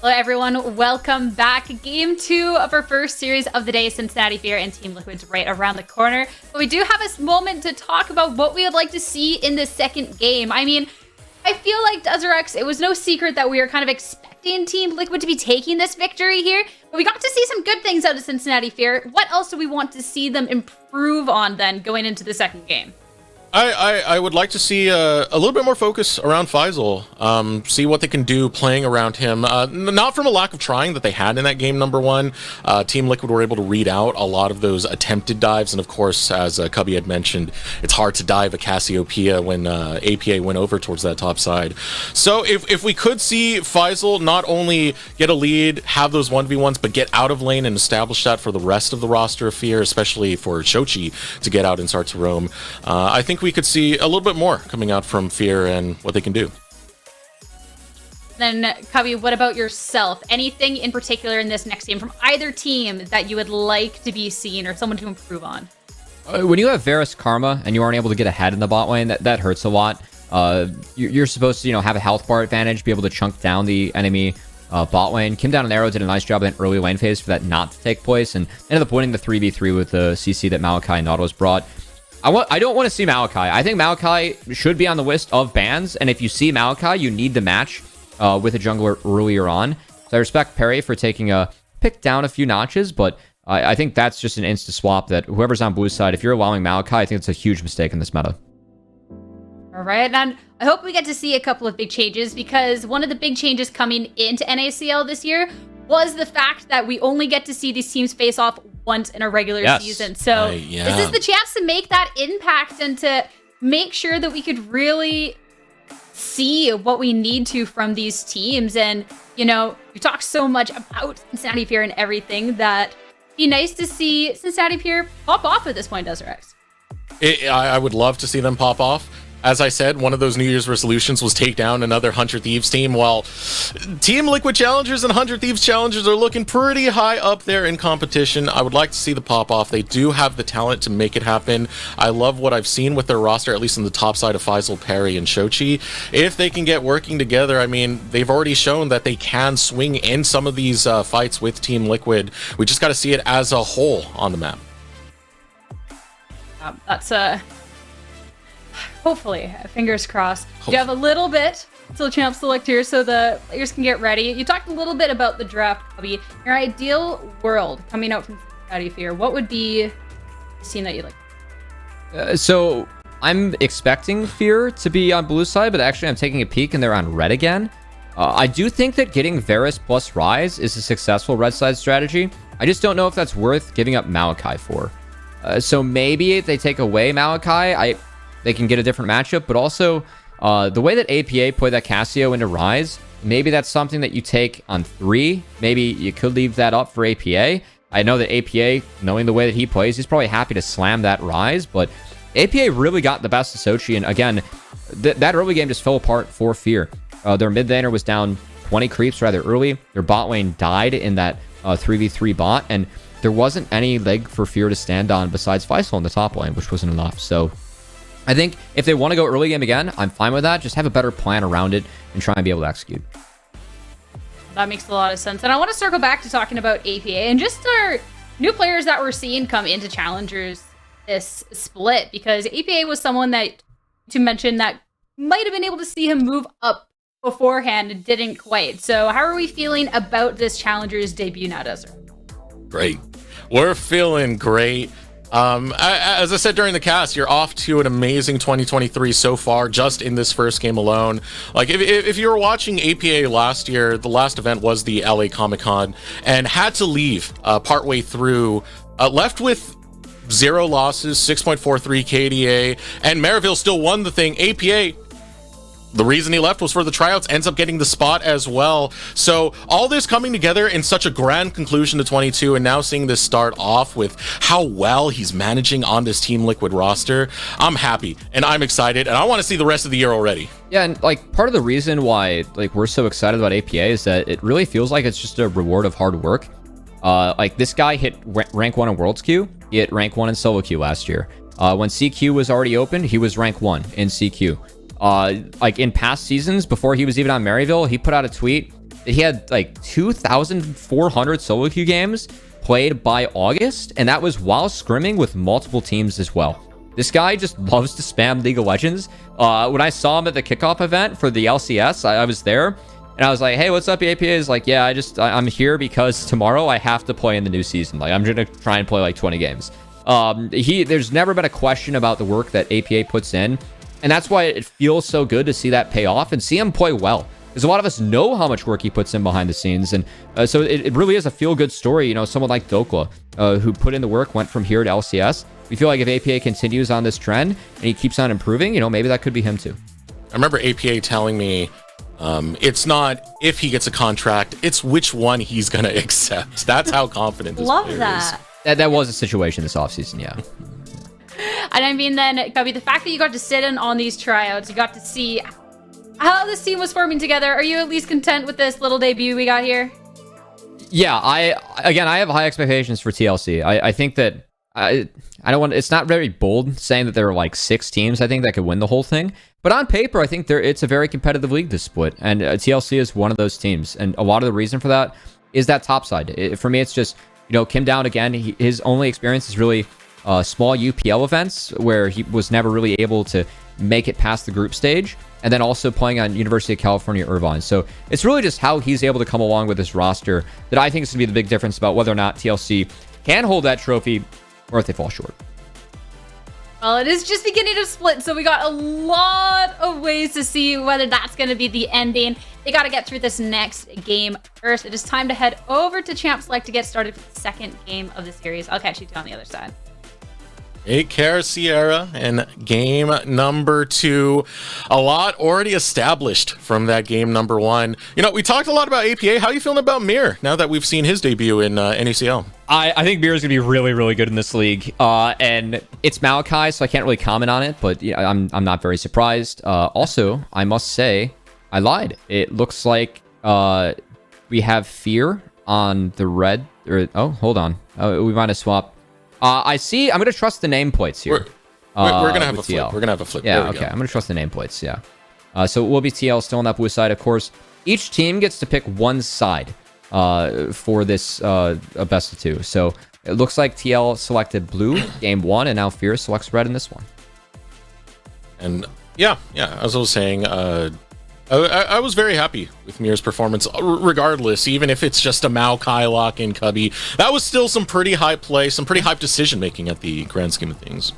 Hello everyone, welcome back. Game 2 of our first series of the day. Cincinnati Fear and Team Liquid's right around the corner. But we do have a moment to talk about what we would like to see in the second game. I mean, I feel like Deserex, it was no secret that we were kind of expecting Team Liquid to be taking this victory here. But we got to see some good things out of Cincinnati Fear. What else do we want to see them improve on then going into the second game? I would like to see a little bit more focus around Faisal, see what they can do playing around him. Not from a lack of trying that they had in that game number one. Team Liquid were able to read out a lot of those attempted dives, and of course, as Cubby had mentioned, it's hard to dive a Cassiopeia when APA went over towards that top side. So if we could see Faisal not only get a lead, have those 1v1s, but get out of lane and establish that for the rest of the roster of Fear, especially for Shochi to get out and start to roam, I think we could see a little bit more coming out from Fear and what they can do. Then, Cubby, what about yourself? Anything in particular in this next game from either team that you would like to be seen or someone to improve on? When you have Varus Karma and you aren't able to get ahead in the bot lane, that hurts a lot. You're supposed to, have a health bar advantage, be able to chunk down the enemy bot lane. Kim Down and Arrow did a nice job in early lane phase for that not to take place, and ended up winning the 3v3 with the CC that Malachi and Nautilus brought. I don't want to see Malachi. I think Malachi should be on the list of bans, and if you see Malachi, you need to match with a jungler earlier on. So I respect Perry for taking a pick down a few notches, but I think that's just an insta swap that whoever's on blue side, if you're allowing Malachi, I think it's a huge mistake in this meta. All right, and I hope we get to see a couple of big changes, because one of the big changes coming into NACL this year was the fact that we only get to see these teams face off once in a regular season. So this is the chance to make that impact and to make sure that we could really see what we need to from these teams. And, we talked so much about Cincinnati Fear and everything that it'd be nice to see Cincinnati Fear pop off at this point, Deserex. I would love to see them pop off. As I said, one of those New Year's resolutions was take down another 100 Thieves team. While Team Liquid Challengers and 100 Thieves Challengers are looking pretty high up there in competition, I would like to see the pop-off. They do have the talent to make it happen. I love what I've seen with their roster, at least on the top side of Faisal, Perry, and Shochi. If they can get working together, I mean, they've already shown that they can swing in some of these fights with Team Liquid. We just got to see it as a whole on the map. That's hopefully, fingers crossed. You have a little bit till champ select here, so the players can get ready. You talked a little bit about the draft, Cubby. Your ideal world coming out from Cincinnati Fear, what would be a scene that you like? So I'm expecting Fear to be on blue side, but actually I'm taking a peek and they're on red again. I do think that getting Varus plus Ryze is a successful red side strategy. I just don't know if that's worth giving up Malachi for. So maybe if they take away Malachi, they can get a different matchup, but also the way that APA put that Cassio into Ryze, maybe that's something that you take on 3. Maybe you could leave that up for APA. I know that APA, knowing the way that he plays, he's probably happy to slam that Ryze, but APA really got the best of Sochi, and again, that early game just fell apart for Fear. Their mid laner was down 20 creeps rather early. Their bot lane died in that 3v3 bot, and there wasn't any leg for Fear to stand on besides Faisal in the top lane, which wasn't enough. So I think if they want to go early game again, I'm fine with that. Just have a better plan around it and try and be able to execute. That makes a lot of sense. And I want to circle back to talking about APA and just our new players that we're seeing come into Challengers this split, because APA was someone that, to mention, that might have been able to see him move up beforehand and didn't quite. So how are we feeling about this Challengers debut now, Desert? Great. We're feeling great. As I said during the cast, you're off to an amazing 2023 so far, just in this first game alone. Like, if you were watching APA last year, the last event was the LA Comic-Con, and had to leave partway through, left with 0 losses, 6.43 KDA, and Maryville still won the thing. APA, the reason he left was for the tryouts, ends up getting the spot as well. So all this coming together in such a grand conclusion to 22, and now seeing this start off with how well he's managing on this Team Liquid roster, I'm happy and I'm excited, and I want to see the rest of the year already. Yeah, and like part of the reason why we're so excited about APA is that it really feels like it's just a reward of hard work. Like this guy hit rank 1 in Worlds Queue, he hit rank 1 in Solo Queue last year. When CQ was already opened, he was rank 1 in CQ. Like in past seasons, before he was even on Maryville, he put out a tweet that he had like 2,400 solo queue games played by August, and that was while scrimming with multiple teams as well. This guy just loves to spam League of Legends. When I saw him at the kickoff event for the LCS, I was there, and I was like, hey, what's up, APA? He's like, yeah, I'm here because tomorrow I have to play in the new season. Like, I'm going to try and play like 20 games. There's never been a question about the work that APA puts in, and that's why it feels so good to see that pay off and see him play well. Because a lot of us know how much work he puts in behind the scenes, and so it really is a feel-good story. You know, someone like Dokla, who put in the work, went from here to LCS. We feel like if APA continues on this trend and he keeps on improving, you know, maybe that could be him too. I remember APA telling me it's not if he gets a contract, it's which one he's going to accept. That's how confident this Love player that. is. That was a situation this offseason, yeah. And I mean, then, Cubby, the fact that you got to sit in on these tryouts, you got to see how this team was forming together. Are you at least content with this little debut we got here? Yeah, I have high expectations for TLC. I think that I don't want. It's not very bold saying that there are like 6 teams, I think, that could win the whole thing. But on paper, I think it's a very competitive league to split, and TLC is one of those teams. And a lot of the reason for that is that top side. For me, it's just, you know, Kim Down again. His only experience is really small UPL events where he was never really able to make it past the group stage, and then also playing on University of California, Irvine. So it's really just how he's able to come along with this roster that I think is going to be the big difference about whether or not TLC can hold that trophy or if they fall short. Well, it is just beginning to split, so we got a lot of ways to see whether that's going to be the ending. They got to get through this next game first. It is time to head over to Champ Select to get started with the second game of the series. I'll catch you two on the other side. Take care, Sierra. And game number 2, a lot already established from that game number 1. You know, we talked a lot about APA. How are you feeling about Mir now that we've seen his debut in NACL? I think Mir is going to be really, really good in this league. And it's Malachi, so I can't really comment on it, but yeah, I'm not very surprised. Also, I must say, I lied. It looks like we have Fear on the red. Oh, hold on. We might have swapped. I see. I'm going to trust the nameplates here. We're going to have a flip. We're going to have a flip. Yeah, okay. I'm going to trust the nameplates, yeah. So it will be TL still on that blue side, of course. Each team gets to pick one side for this best of 2. So it looks like TL selected blue game 1, and now Fear selects red in this one. And yeah, as I was saying, I was very happy with Mir's performance, regardless, even if it's just a Maokai lock in Cubby. That was still some pretty high play, some pretty hype decision-making at the grand scheme of things.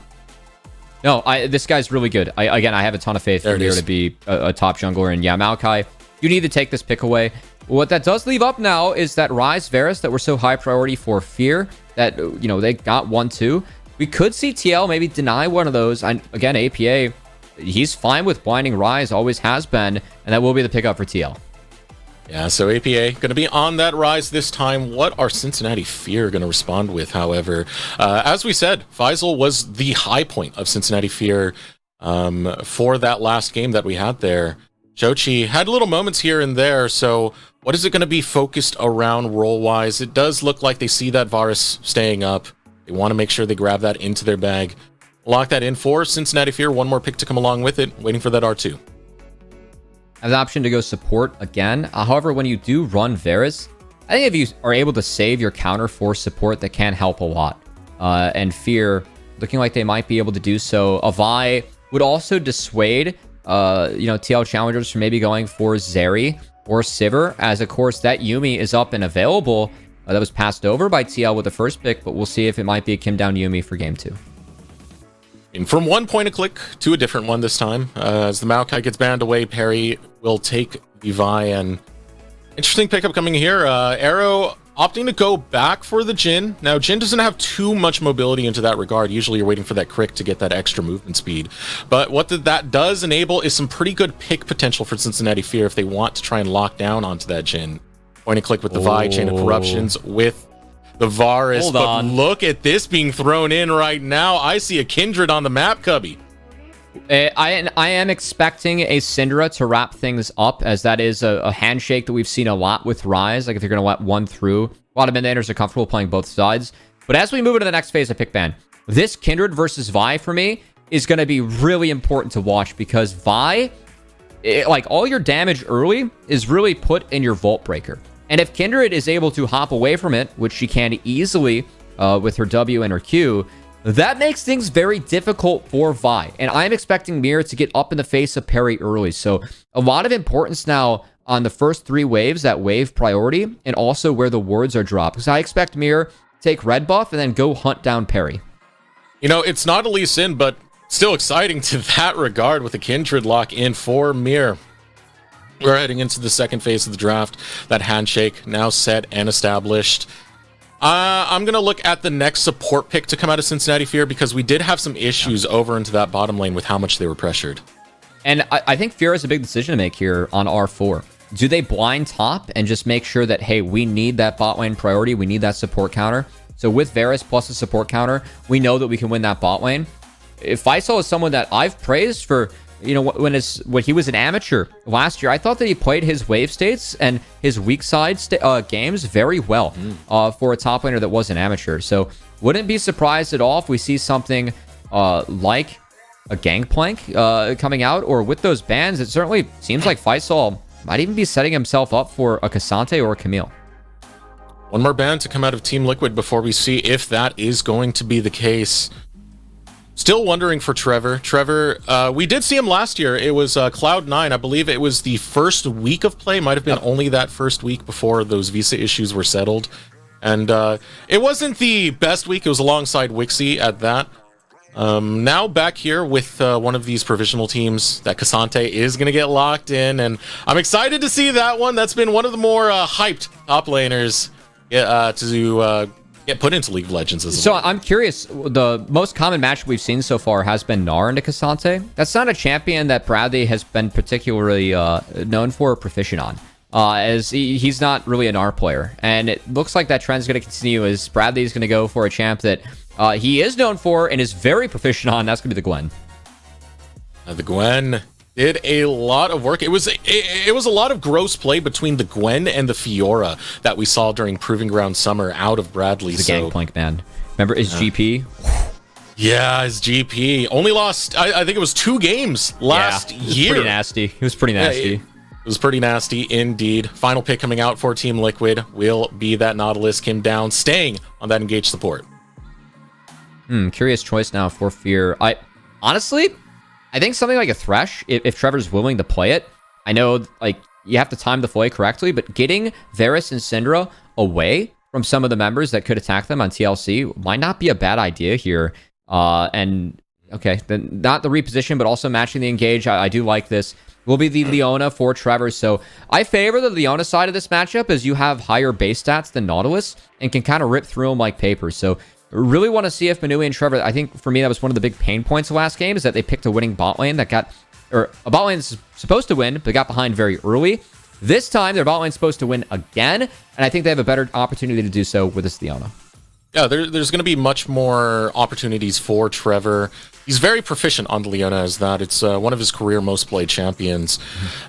No, this guy's really good. I have a ton of faith in Mir to be a top jungler. And yeah, Maokai, you need to take this pick away. What that does leave up now is that Ryze Varus that were so high priority for Fear that, you know, they got 1-2. We could see TL maybe deny one of those. Again, APA, he's fine with blinding Ryze, always has been, and that will be the pickup for TL. Yeah, so APA going to be on that Ryze this time. What are Cincinnati Fear going to respond with, however? As we said, Faisal was the high point of Cincinnati Fear for that last game that we had there. Jochi had little moments here and there, so what is it going to be focused around role-wise? It does look like they see that Varus staying up. They want to make sure they grab that into their bag. Lock that in for Cincinnati Fear. One more pick to come along with it. Waiting for that R2. Have the option to go support again. However, when you do run Varus, I think if you are able to save your counter for support, that can help a lot. And Fear, looking like they might be able to do so. Avai would also dissuade, TL challengers from maybe going for Zeri or Sivir, as of course that Yuumi is up and available. That was passed over by TL with the first pick, but we'll see if it might be a Kim Down Yuumi for game 2. And from one point and click to a different one this time. As the Maokai gets banned away, Perry will take the Vi. And interesting pickup coming here. Arrow opting to go back for the Jhin. Now, Jhin doesn't have too much mobility into that regard. Usually you're waiting for that crick to get that extra movement speed. But what that does enable is some pretty good pick potential for Cincinnati Fear if they want to try and lock down onto that Jhin. Point and click with the Vi, Chain of Corruptions with the Varus. Hold but on. Look at this being thrown in right now. I see a Kindred on the map, Cubby. I am expecting a Syndra to wrap things up, as that is a handshake that we've seen a lot with Ryze. Like if you're going to let one through, a lot of mid-laners are comfortable playing both sides. But as we move into the next phase of pick ban, this Kindred versus Vi for me is going to be really important to watch, because Vi like all your damage early is really put in your Vault Breaker. And if Kindred is able to hop away from it, which she can easily with her W and her Q, that makes things very difficult for Vi. And I'm expecting Mir to get up in the face of Parry early. So a lot of importance now on the first 3 waves, that wave priority, and also where the wards are dropped. Because I expect Mir to take red buff and then go hunt down Parry. You know, it's not a Lee Sin, but still exciting to that regard with a Kindred lock in for Mir. We're heading into the second phase of the draft. That handshake now set and established. I'm going to look at the next support pick to come out of Cincinnati Fear because we did have some issues over into that bottom lane with how much they were pressured. And I think Fear has a big decision to make here on R4. Do they blind top and just make sure that, hey, we need that bot lane priority, we need that support counter? So with Varus plus a support counter, we know that we can win that bot lane. If Faisal is someone that I've praised for, you know, when he was an amateur last year, I thought that he played his wave states and his weak side games very well for a top laner that was an amateur. So wouldn't be surprised at all if we see something like a Gangplank coming out, or with those bans, it certainly seems like Faisal might even be setting himself up for a Cassante or a Camille. One more ban to come out of Team Liquid before we see if that is going to be the case. Still wondering for Trevor. Trevor, we did see him last year. It was Cloud9. I believe it was the first week of play. Might have been only that first week before those visa issues were settled. And it wasn't the best week. It was alongside Wixie at that. Now back here with one of these provisional teams that Cassante is going to get locked in. And I'm excited to see that one. That's been one of the more hyped top laners to get put into League of Legends as well. So I'm curious, the most common match we've seen so far has been Gnar into Cassante. That's not a champion that Bradley has been particularly known for or proficient on, as he's not really a Gnar player. And it looks like that trend's going to continue as Bradley's going to go for a champ that he is known for and is very proficient on. That's going to be the Gwen. The Gwen did a lot of work. It was a lot of gross play between the Gwen and the Fiora that we saw during Proving Ground Summer out of Bradley. The Gangplank, man. Remember his GP? Yeah, his GP. Only lost, I think it was 2 games last year. Pretty nasty. It was pretty nasty. It was pretty nasty indeed. Final pick coming out for Team Liquid will be that Nautilus Kim down, staying on that engaged support. Curious choice now for Fear. Honestly, I think something like a Thresh, if Trevor's willing to play it. I know, like, you have to time the play correctly, but getting Varus and Syndra away from some of the members that could attack them on TLC might not be a bad idea here. And, okay, then not the reposition, but also matching the engage. I do like this. Will be the Leona for Trevor. So I favor the Leona side of this matchup as you have higher base stats than Nautilus and can kind of rip through them like paper. So really want to see if Manui and Trevor, I think for me that was one of the big pain points of last game, is that they picked a winning bot lane that got, or a bot lane is supposed to win, but got behind very early. This time their bot lane's supposed to win again, and I think they have a better opportunity to do so with this Leona. Yeah, there's going to be much more opportunities for Trevor. He's very proficient on the Leona as that. It's one of his career most played champions.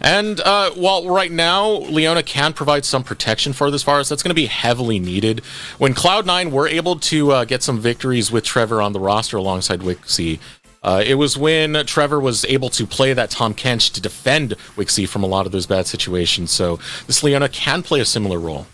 And while right now Leona can provide some protection for this Varus, that's going to be heavily needed. When Cloud9 were able to get some victories with Trevor on the roster alongside Wixie, it was when Trevor was able to play that Tom Kench to defend Wixie from a lot of those bad situations. So this Leona can play a similar role.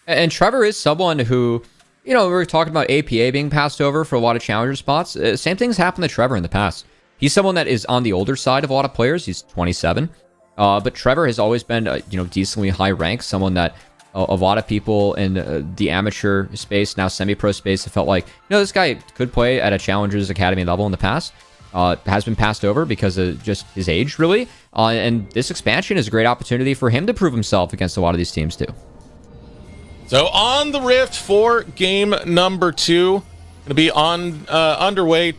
And Trevor is someone who, you know, we were talking about APA being passed over for a lot of challenger spots. Same things happened to Trevor in the past. He's someone that is on the older side of a lot of players. He's 27. But Trevor has always been, decently high rank. Someone that a lot of people in the amateur space, now semi-pro space, have felt like, this guy could play at a Challengers Academy level in the past. Has been passed over because of just his age, really. And this expansion is a great opportunity for him to prove himself against a lot of these teams, too. So on the Rift for game number 2, going to be on underway.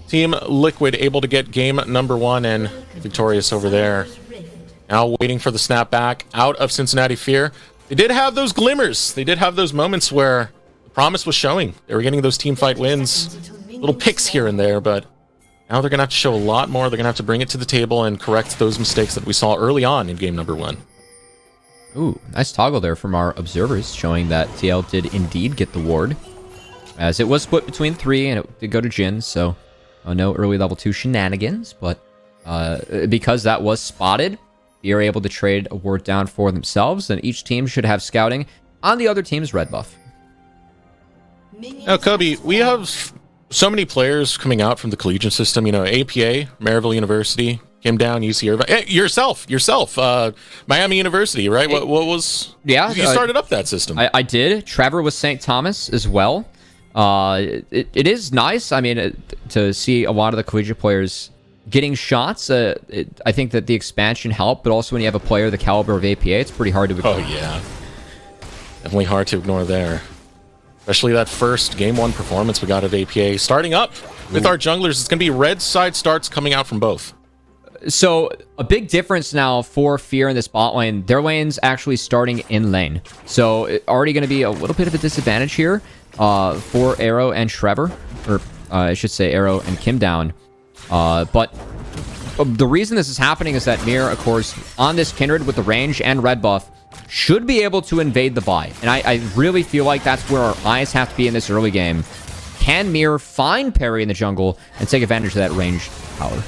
Team Liquid able to get game number 1 and victorious over there. Now waiting for the snapback out of Cincinnati Fear. They did have those glimmers. They did have those moments where the promise was showing. They were getting those team fight wins. Little picks here and there, but now they're going to have to show a lot more. They're going to have to bring it to the table and correct those mistakes that we saw early on in game number 1. Ooh, nice toggle there from our observers, showing that TL did indeed get the ward. As it was split between 3, and it did go to Jhin, so no early level 2 shenanigans, but because that was spotted, Fear able to trade a ward down for themselves, and each team should have scouting on the other team's red buff. Now, Cubby, we have so many players coming out from the collegiate system. You know, APA, Maryville University, came down, UC Irvine. Hey, yourself, Miami University, right? What was... Yeah. You started up that system. I did. Trevor was St. Thomas as well. It is nice, I mean, to see a lot of the collegiate players getting shots. I think that the expansion helped, but also when you have a player the caliber of APA, it's pretty hard to ignore. Oh, yeah. Definitely hard to ignore there. Especially that first Game 1 performance we got of APA. Starting up with our junglers, it's going to be red side starts coming out from both. So, a big difference now for Fear in this bot lane. Their lane's actually starting in lane. So, already going to be a little bit of a disadvantage here for Arrow and Trevor. Or, I should say Arrow and Kim down. But the reason this is happening is that Mir, of course, on this Kindred with the range and red buff, should be able to invade the buy. And I really feel like that's where our eyes have to be in this early game. Can Mir find Perry in the jungle and take advantage of that range power?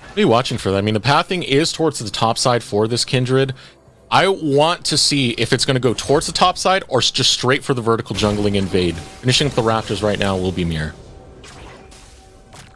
What are you watching for that? I mean, the pathing is towards the top side for this Kindred. I want to see if it's going to go towards the top side or just straight for the vertical jungling invade. Finishing up the Raptors right now will be Mir.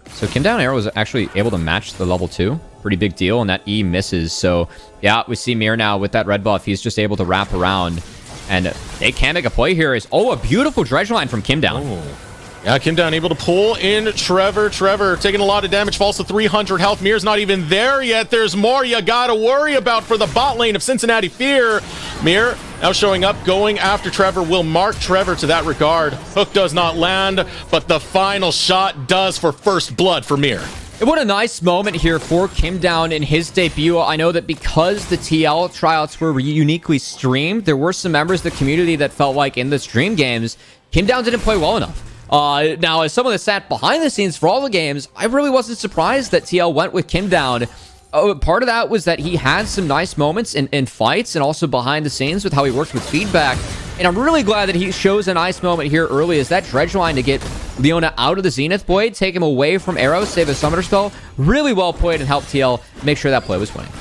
So Kim down arrow was actually able to match the level 2. Pretty big deal, and that E misses. So yeah, we see Mir now with that red buff. He's just able to wrap around, and they can make a play here. A beautiful dredge line from Kim down. Oh. Yeah, Kim down able to pull in Trevor. Trevor taking a lot of damage, falls to 300 health. Mir's not even there yet. There's more you gotta worry about for the bot lane of Cincinnati Fear. Mir now showing up, going after Trevor, will mark Trevor to that regard. Hook does not land, but the final shot does for first blood for Mir. What a nice moment here for Kim down in his debut. I know that because the TL tryouts were uniquely streamed, there were some members of the community that felt like in the stream games, Kim down didn't play well enough. Now, as someone that sat behind the scenes for all the games, I really wasn't surprised that TL went with Kim down. Part of that was that he had some nice moments in fights and also behind the scenes with how he worked with feedback. And I'm really glad that he shows a nice moment here early as that dredge line to get Leona out of the Zenith Blade, take him away from Arrow, save a summoner spell. Really well played and helped TL make sure that play was winning.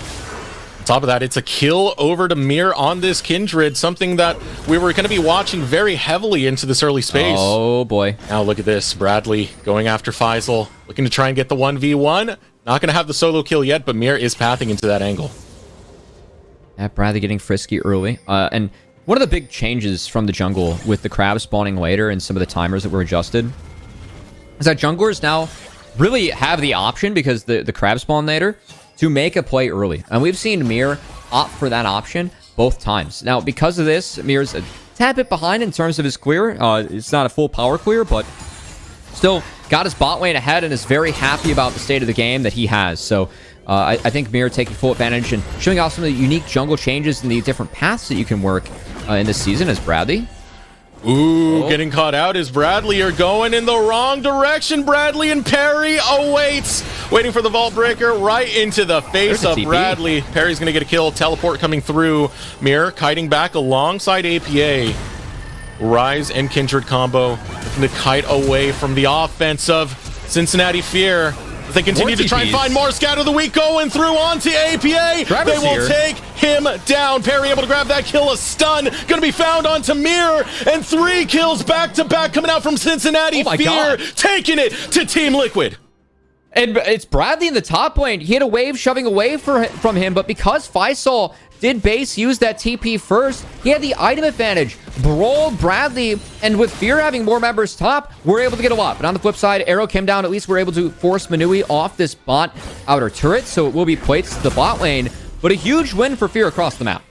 On top of that, it's a kill over to Mir on this Kindred, something that we were going to be watching very heavily into this early space. Oh boy. Now look at this, Bradley going after Faisal, looking to try and get the 1v1. Not going to have the solo kill yet, but Mir is pathing into that angle. Yeah, Bradley getting frisky early. And one of the big changes from the jungle with the crab spawning later and some of the timers that were adjusted is that junglers now really have the option, because the crab spawn later, to make a play early. And we've seen Mir opt for that option both times. Now, because of this, Mir's a tad bit behind in terms of his clear. It's not a full power clear, but still got his bot lane ahead and is very happy about the state of the game that he has. So I think Mir taking full advantage and showing off some of the unique jungle changes and the different paths that you can work in this season as Bradley. Ooh, getting caught out as Bradley are going in the wrong direction. Bradley and Perry awaits, waiting for the vault breaker right into the face of Bradley. Perry's going to get a kill. Teleport coming through. Mir kiting back alongside APA. Rise and Kindred combo. Looking to kite away from the offense of Cincinnati Fear. As they continue to try and find more. Scatter the weak going through onto APA. They will take him down. Perry able to grab that kill. A stun going to be found onto Mir. And 3 kills back to back coming out from Cincinnati Fear. Taking it to Team Liquid. And it's Bradley in the top lane. He had a wave shoving away from him, but because Faisal did base use that TP first, he had the item advantage. Brawled Bradley, and with Fear having more members top, we're able to get a lot. But on the flip side, Arrow came down. At least we're able to force Manui off this bot outer turret, so it will be placed to the bot lane. But a huge win for Fear across the map.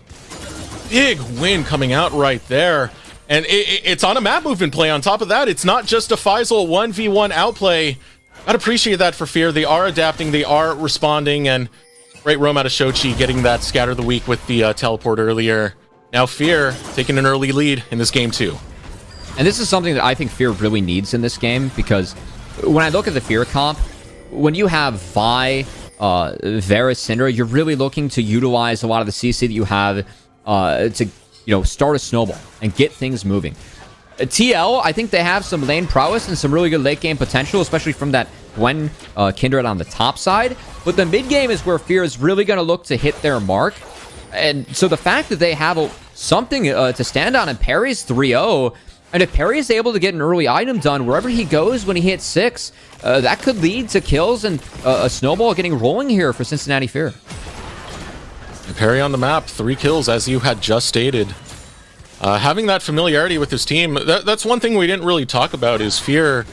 Big win coming out right there. And it's on a map movement play. On top of that, it's not just a Faisal 1v1 outplay. I'd appreciate that for Fear. They are adapting, they are responding, and great roam out of Shochi, getting that scatter the weak with the teleport earlier. Now Fear taking an early lead in this game too. And this is something that I think Fear really needs in this game, because when I look at the Fear comp, when you have Vi, Varus, Syndra, you're really looking to utilize a lot of the CC that you have to start a snowball and get things moving. TL, I think they have some lane prowess and some really good late game potential, especially from that Gwen, Kindred on the top side. But the mid game is where Fear is really going to look to hit their mark. And so the fact that they have something to stand on, and Perry's 3-0, and if Perry is able to get an early item done wherever he goes when he hits 6, that could lead to kills and a snowball getting rolling here for Cincinnati Fear. Perry on the map, 3 kills, as you had just stated. Having that familiarity with his team, that's one thing we didn't really talk about, is Fear.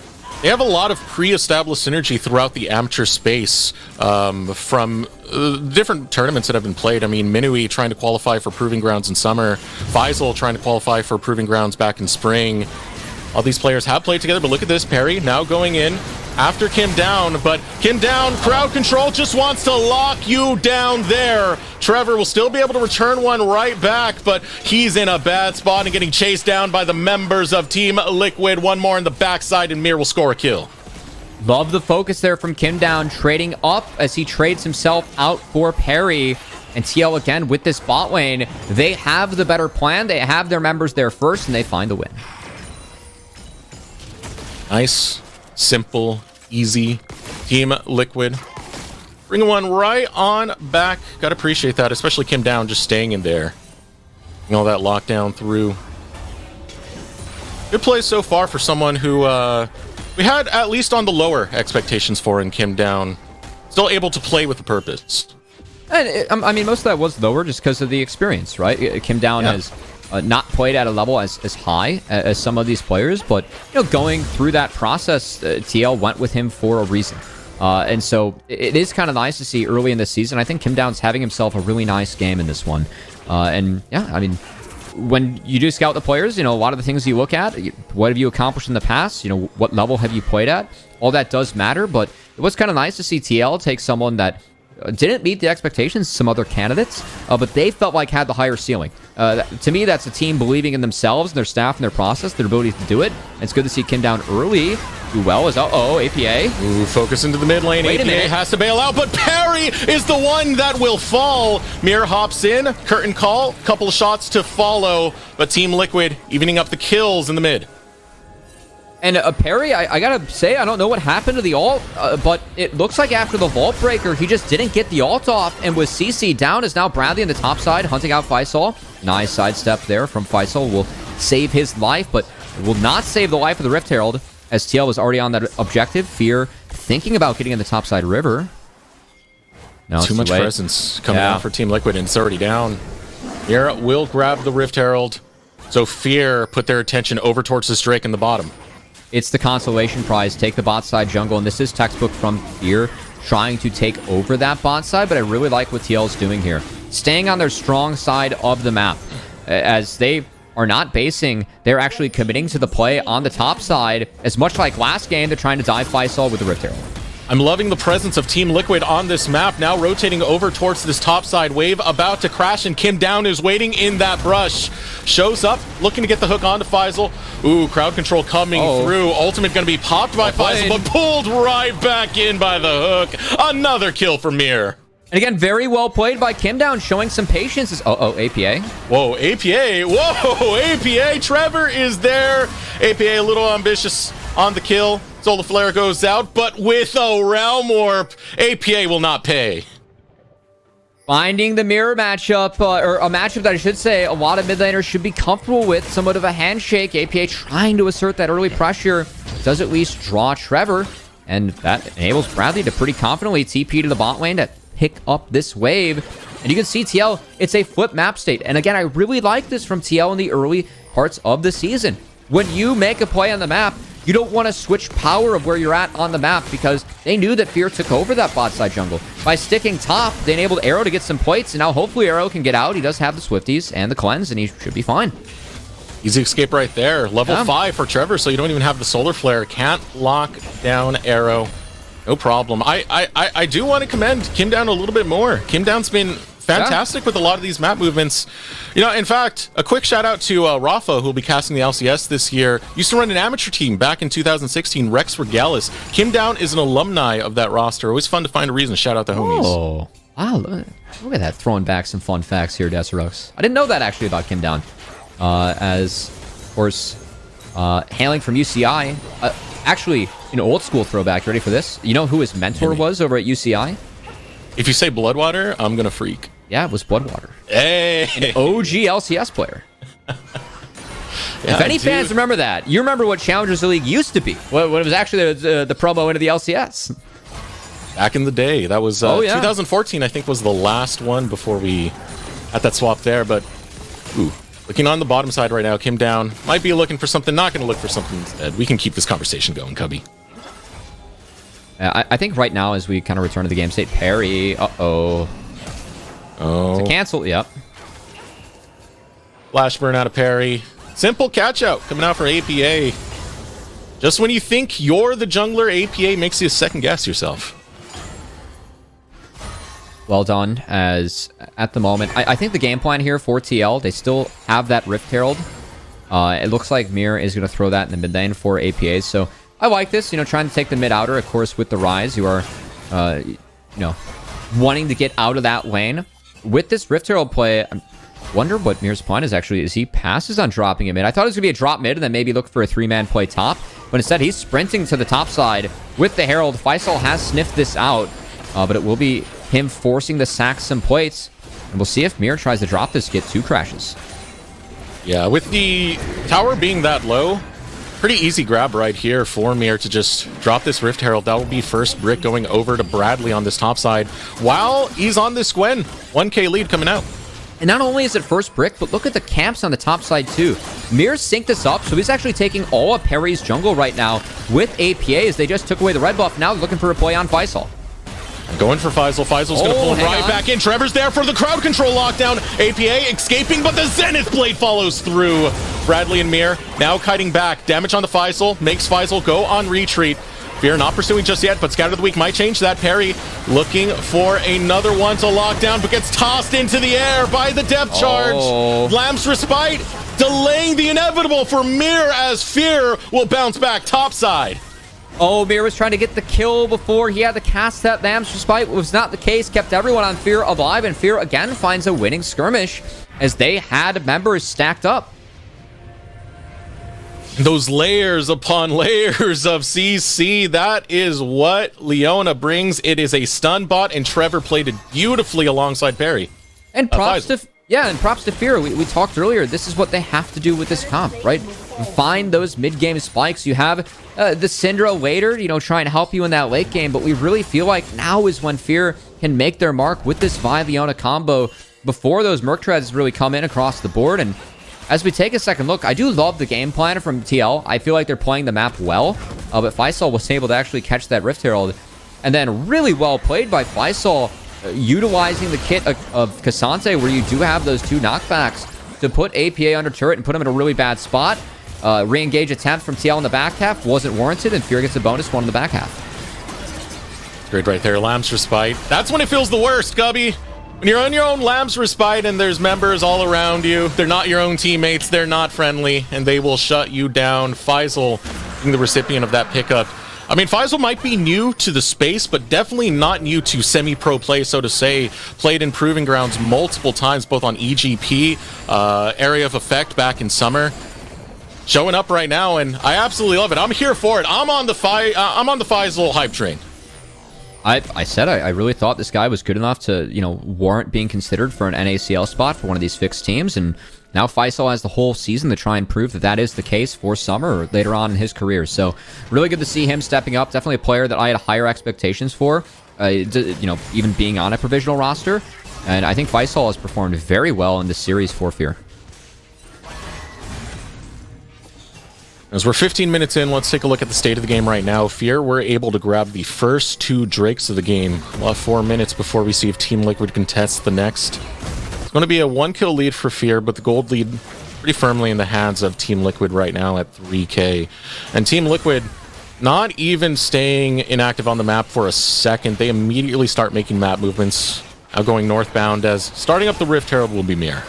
They have a lot of pre-established synergy throughout the amateur space from different tournaments that have been played. I mean, Minui trying to qualify for Proving Grounds in summer, Faisal trying to qualify for Proving Grounds back in spring. All these players have played together, but look at this, Perry now going in after Kim Down, but Kim Down, crowd control, just wants to lock you down there. Trevor will still be able to return one right back, but he's in a bad spot and getting chased down by the members of Team Liquid. One more in the backside, and Mir will score a kill. Love the focus there from Kim Down, trading up as he trades himself out for Perry. And TL again with this bot lane. They have the better plan. They have their members there first, and they find the win. Nice, simple, easy. Team Liquid bringing one right on back. Gotta appreciate that, especially Kim Down just staying in there. And all that lockdown through. Good play so far for someone who we had at least on the lower expectations for in Kim Down. Still able to play with a purpose. And I mean, most of that was lower just because of the experience, right? Kim Down has not played at a level as high as some of these players, but going through that process, TL went with him for a reason. And so it is kind of nice to see early in this season. I think Kim Down's having himself a really nice game in this one. And yeah, I mean, when you do scout the players, a lot of the things you look at, what have you accomplished in the past? What level have you played at? All that does matter, but it was kind of nice to see TL take someone that didn't meet the expectations of some other candidates, but they felt like had the higher ceiling. To me, that's a team believing in themselves, and their staff, and their process, their ability to do it. And it's good to see Kim Down early do well as APA. Ooh, focus into the mid lane. Wait a minute. APA has to bail out, but Perry is the one that will fall. Mir hops in, curtain call, couple of shots to follow, but Team Liquid evening up the kills in the mid. And Perry, I gotta say, I don't know what happened to the ult, but it looks like after the Vault Breaker, he just didn't get the ult off, and with CC down is now Bradley on the top side, hunting out Faisal. Nice sidestep there from Faisal, will save his life, but will not save the life of the Rift Herald, as TL was already on that objective. Fear thinking about getting in the top side river. No, too much presence coming out for Team Liquid, and it's already down. Mir will grab the Rift Herald, so Fear put their attention over towards this Drake in the bottom. It's the consolation prize. Take the bot side jungle, and this is textbook from Fear, trying to take over that bot side, but I really like what TL's doing here. Staying on their strong side of the map. As they are not basing, they're actually committing to the play on the top side. As much like last game, they're trying to dive Faisal with the Rift Herald. I'm loving the presence of Team Liquid on this map, now rotating over towards this topside wave, about to crash, and Kim Down is waiting in that brush. Shows up, looking to get the hook onto Faisal. Ooh, crowd control coming through. Ultimate going to be popped by Faisal, but pulled right back in by the hook. Another kill for Mir. And again, very well played by Kim Down, showing some patience. APA. Whoa, APA. Whoa, APA. Trevor is there. APA a little ambitious on the kill. Solar Flare goes out, but with a Realm Warp, APA will not pay. Finding the mirror matchup, or a matchup that I should say a lot of mid laners should be comfortable with. Somewhat of a handshake. APA trying to assert that early pressure. Does at least draw Trevor. And that enables Bradley to pretty confidently TP to the bot lane to pick up this wave. And you can see TL, it's a flip map state. And again, I really like this from TL in the early parts of the season. When you make a play on the map, you don't want to switch power of where you're at on the map, because they knew that Fear took over that bot side jungle. By sticking top, they enabled Arrow to get some plates, and now hopefully Arrow can get out. He does have the Swifties and the cleanse, and he should be fine. Easy escape right there. Level 5 for Trevor, so you don't even have the Solar Flare. Can't lock down Arrow. No problem. I do want to commend Kim Down a little bit more. Kim Down's been fantastic with a lot of these map movements. In fact, a quick shout out to Rafa, who will be casting the LCS this year. Used to run an amateur team back in 2016, Rex Regalis. Kim Down is an alumni of that roster. Always fun to find a reason. Shout out the homies. Oh, wow. Look at that. Throwing back some fun facts here, Desirux. I didn't know that actually about Kim Down. As, of course, hailing from UCI. Actually, An old school throwback. Ready for this? You know who his mentor was over at UCI? If you say Bloodwater, I'm going to freak. Yeah, it was Bloodwater. Hey! An OG LCS player. If any fans remember that, you remember what Challengers League used to be. When it was actually the promo into the LCS. Back in the day. That was 2014, I think, was the last one before we had that swap there. But, looking on the bottom side right now, came down. Might be looking for something, not going to look for something instead. We can keep this conversation going, Cubby. I think right now, as we kind of return to the game state, Perry, oh. It's a cancel, yep. Flash burn out of Perry. Simple catch out coming out for APA. Just when you think you're the jungler, APA makes you second guess yourself. Well done, as at the moment, I think the game plan here for TL, they still have that Rift Herald. It looks like Mir is going to throw that in the mid lane for APA, so I like this, trying to take the mid outer, of course, with the Rise. You are, wanting to get out of that lane. With this Rift Herald play, I wonder what Mir's plan is actually. Is he passes on dropping it mid? I thought it was going to be a drop mid and then maybe look for a 3-man play top. But instead, he's sprinting to the top side with the Herald. Faisal has sniffed this out, but it will be him forcing the sacks and plates. And we'll see if Mir tries to drop this, get 2 crashes. Yeah, with the tower being that low, pretty easy grab right here for Mir to just drop this Rift Herald. That will be first brick going over to Bradley on this top side while he's on this Gwen. 1k lead coming out. And not only is it first brick, but look at the camps on the top side too. Mir synced this up, so he's actually taking all of Perry's jungle right now with APA as they just took away the red buff. Now looking for a play on Faisal. Going for Faisal. Faisal's going to pull him right back in. Trevor's there for the crowd control lockdown. APA escaping, but the Zenith Blade follows through. Bradley and Mir now kiting back. Damage on the Faisal. Makes Faisal go on retreat. Fear not pursuing just yet, but Scatter of the Week might change that. Perry looking for another one to lock down, but gets tossed into the air by the depth charge. Lamb's Respite delaying the inevitable for Mir as Fear will bounce back topside. Oh, Mir was trying to get the kill before he had to cast that Lamb's Respite. It was not the case. Kept everyone on Fear alive, and Fear again finds a winning skirmish as they had members stacked up. Those layers upon layers of CC, that is what Leona brings. It is a stun bot, and Trevor played it beautifully alongside Perry. And props to Fear. We talked earlier, this is what they have to do with this comp, right? Find those mid-game spikes. You have the Syndra later, try and help you in that late game, but we really feel like now is when Fear can make their mark with this Vi Leona combo before those Merc Treads really come in across the board. And as we take a second look, I do love the game plan from TL. I feel like they're playing the map well, but Faisal was able to actually catch that Rift Herald. And then really well played by Faisal, utilizing the kit of Cassante, where you do have those 2 knockbacks to put APA under turret and put him in a really bad spot. Re-engage attempt from TL in the back half wasn't warranted, and Fear gets a bonus one in the back half. Great right there, Lamb's Respite. That's when it feels the worst, Gubby. When you're on your own Lamb's Respite and there's members all around you, they're not your own teammates, they're not friendly, and they will shut you down. Faisal being the recipient of that pickup. I mean, Faisal might be new to the space, but definitely not new to semi-pro play, so to say. Played in Proving Grounds multiple times, both on EGP, Area of Effect back in summer. Showing up right now, and I absolutely love it. I'm here for it. I'm on the Faisal hype train. I said I really thought this guy was good enough to, warrant being considered for an NACL spot for one of these fixed teams, and now Faisal has the whole season to try and prove that is the case for summer or later on in his career. So really good to see him stepping up. Definitely a player that I had higher expectations for, even being on a provisional roster. And I think Faisal has performed very well in this series for Fear. As we're 15 minutes in, let's take a look at the state of the game right now. Fear were able to grab the first 2 Drakes of the game. We'll have 4 minutes before we see if Team Liquid contests the next. It's going to be a 1-kill lead for Fear, but the gold lead pretty firmly in the hands of Team Liquid right now at 3k. And Team Liquid not even staying inactive on the map for a second. They immediately start making map movements, now going northbound, as starting up the Rift Herald will be Mir.